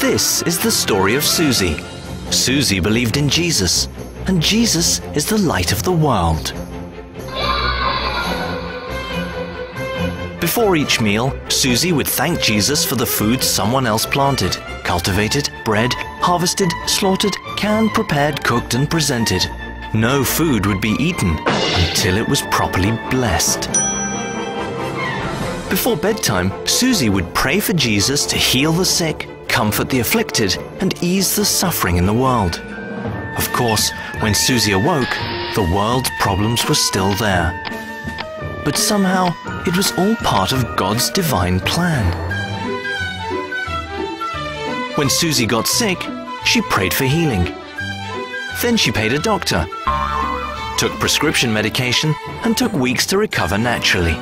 This is the story of Suzie. Suzie believed in Jesus, and Jesus is the light of the world. Before each meal, Suzie would thank Jesus for the food someone else planted, cultivated, bred, harvested, slaughtered, canned, prepared, cooked, and presented. No food would be eaten until it was properly blessed. Before bedtime, Suzie would pray for Jesus to heal the sick, comfort the afflicted, and ease the suffering in the world. Of course, when Suzie awoke, the world's problems were still there. But somehow, it was all part of God's divine plan. When Suzie got sick, she prayed for healing. Then she paid a doctor, took prescription medication, and took weeks to recover naturally.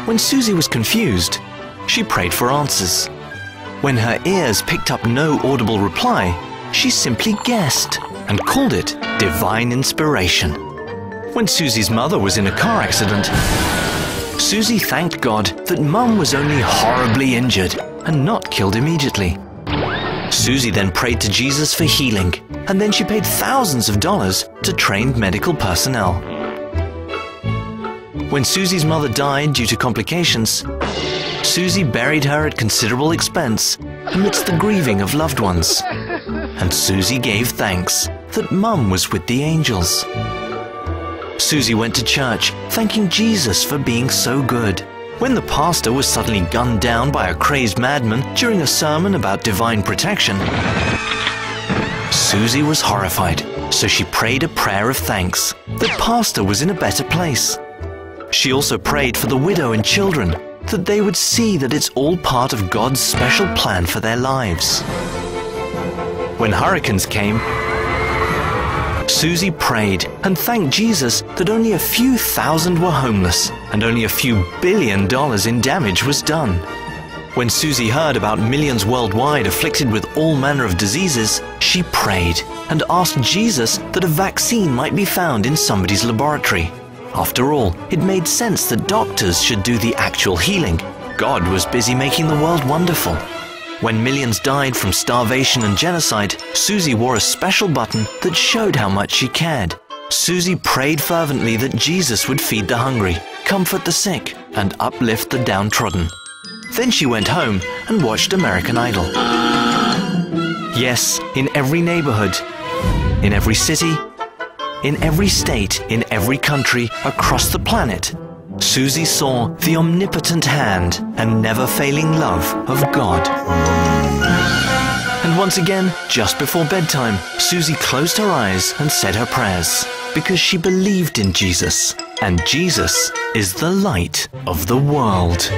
When Suzie was confused, she prayed for answers. When her ears picked up no audible reply, she simply guessed and called it divine inspiration. When Suzie's mother was in a car accident, Suzie thanked God that Mum was only horribly injured and not killed immediately. Suzie then prayed to Jesus for healing, and then she paid thousands of dollars to trained medical personnel. When Suzie's mother died due to complications, Suzie buried her at considerable expense amidst the grieving of loved ones. And Suzie gave thanks that Mum was with the angels. Suzie went to church, thanking Jesus for being so good. When the pastor was suddenly gunned down by a crazed madman during a sermon about divine protection, Suzie was horrified, so she prayed a prayer of thanks. The pastor was in a better place. She also prayed for the widow and children, that they would see that it's all part of God's special plan for their lives. When hurricanes came, Suzie prayed and thanked Jesus that only a few thousand were homeless and only a few $1 billion in damage was done. When Suzie heard about millions worldwide afflicted with all manner of diseases, she prayed and asked Jesus that a vaccine might be found in somebody's laboratory. After all, it made sense that doctors should do the actual healing. God was busy making the world wonderful. When millions died from starvation and genocide, Suzie wore a special button that showed how much she cared. Suzie prayed fervently that Jesus would feed the hungry, comfort the sick, and uplift the downtrodden. Then she went home and watched American Idol. Yes, in every neighborhood, in every city, in every state, in every country across the planet, Suzie saw the omnipotent hand and never-failing love of God. And once again, just before bedtime, Suzie closed her eyes and said her prayers, because she believed in Jesus, and Jesus is the light of the world.